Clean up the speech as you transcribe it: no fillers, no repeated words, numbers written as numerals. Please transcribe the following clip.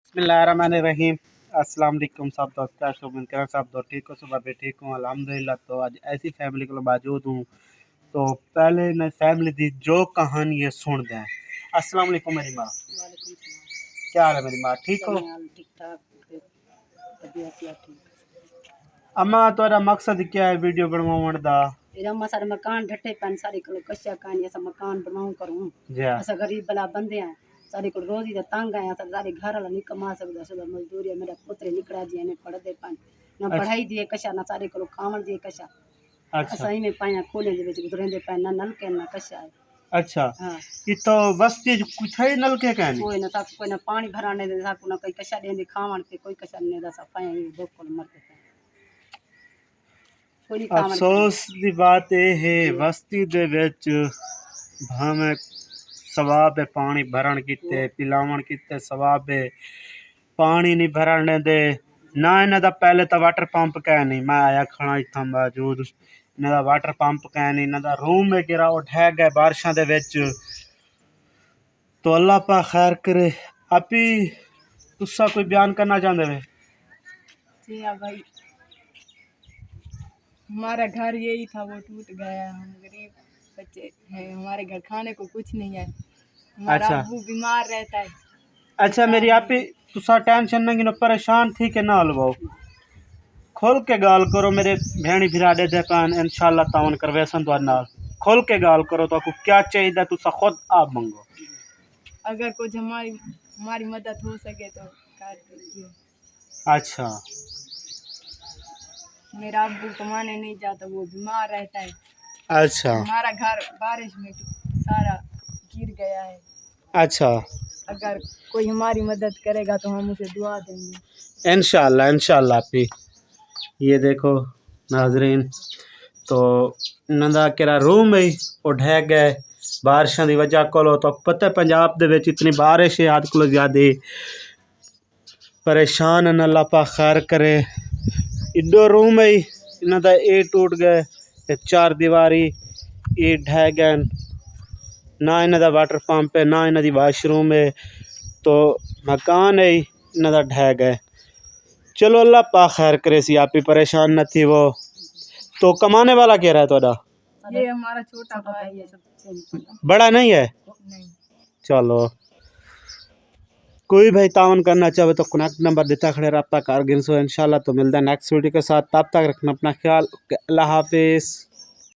बिस्मिल्लाहिर्रहमानिर्रहीम। अस्सलाम वालेकुम सब दोस्त, कैसे हो? उम्मीद करें सब दोस्त ठीक हो। सुबह भी ठीक हूँ अल्हम्दुलिल्लाह। तो आज ऐसी फैमिली के मौजूद हूँ। तो पहले मैं फैमिली दी जो कहानी है सुन दें। अस्सलाम वालेकुम मेरी माँ। वालेकुम सलाम। क्या हाल है मेरी माँ, ठीक हो? ठीक ठाक, तबीयत ठीक। अम्मा तोरा मकसद क्या है वीडियो बनवाने दा? अम्मा सारे मकान ढट्ठे पैन सारे को कच्चा कहानी ऐसा मकान बनाऊं करूं। जी हाँ। ऐसा गरीब भला बंदे हैं सारे को रोजी दा तंग है। सारे घर वाला नहीं कमा सकदा, सुबह मजदूरी है। मेरा पुत्र निकला जी ने पढ़ दे पान ना पढ़ाई दिए कशा ना सारे को खावन दिए कशा। अच्छा असा ही में पाया खोले दे विच गुजरेंदे पैन ना नलके ना कशा है। अच्छा। हाँ ये तो बस्ती कुछ है नलके कहने कोई ना साक कोई ना पानी भराने दे साक ना कोई कशा देंदे खावन के कोई कशा ने दा सा पाया ये भूख को मरते पे कोई नहीं खावन। अफसोस दी बात यह है बस्ती दे विच भावें सवाब है पानी भरण किते पिलावन किते सवाब है पानी नहीं भरने दे ना। इन्हां दा पहले तो वाटर पंप कै नहीं, मैं आया खड़ा इत्थां मौजूद। इन्हां दा वाटर पंप कै नहीं, इन्हां दा रूम है गिरा वो ढह गए बारिशां दे विच। तो अल्लाह पा खैर करे। आपी तुसा कोई बयान करना चाहते वे? जी हाँ भाई, हमारा घर यही था, वो टूट गया। हम गरीब बच्चे हैं, हमारे घर खाने को कुछ नहीं है। हमारा अच्छा अब्बू बीमार रहता है। अच्छा मेरी आपी तुसा टेंशन नहीं गिनो, परेशान थी के ना हलवाओ। खोल के गाल करो मेरे भेणी भिराडे दे पान इंशाल्लाह तावन करवेसन तो नाल। खोल के गाल करो तो आपको क्या चाहिए तुसा खुद आप मंगो। अगर कुछ हमारी हमारी मदद हो सके तो कर दीजिए। अच्छा मेरा अब्बू कमाने नहीं जाता, वो बीमार रहता है। अच्छा हमारा घर बारिश में सारा गिर गया है। अच्छा अगर कोई हमारी मदद करेगा तो हम उसे दुआ देंगे इंशाल्लाह इंशाल्लाह। आपी ये देखो नाजरीन, तो नंदा केरा रूम है वो ढह गए बारिशों की वजह को। तो पता है पंजाब दे विच इतनी बारिश है हद को ज़्यादा परेशान है। अल्लाह पा खैर करे। इडो रूम है इन्हां दा ये टूट गए, ते चार दीवारी ये ढह गए। ना इन्हां दा वाटर पंप है ना इन्हां दी वाशरूम है। तो मकान है इन्हां दा ढह गए। चलो अल्लाह पा खैर करे सी, आप ही परेशान न थी वो। तो कमाने वाला क्या रहा है थोड़ा? ये हमारा छोटा भाई है, सबसे बड़ा नहीं है? नहीं। चलो कोई भाई तावन करना चाहे तो कनेक्ट नंबर देता खड़े रब्ता कारगिन सो इंशाल्लाह। तो मिलता है नेक्स्ट वीडियो के साथ, तब तक रखना अपना ख्याल। अल्लाह हाफिज़।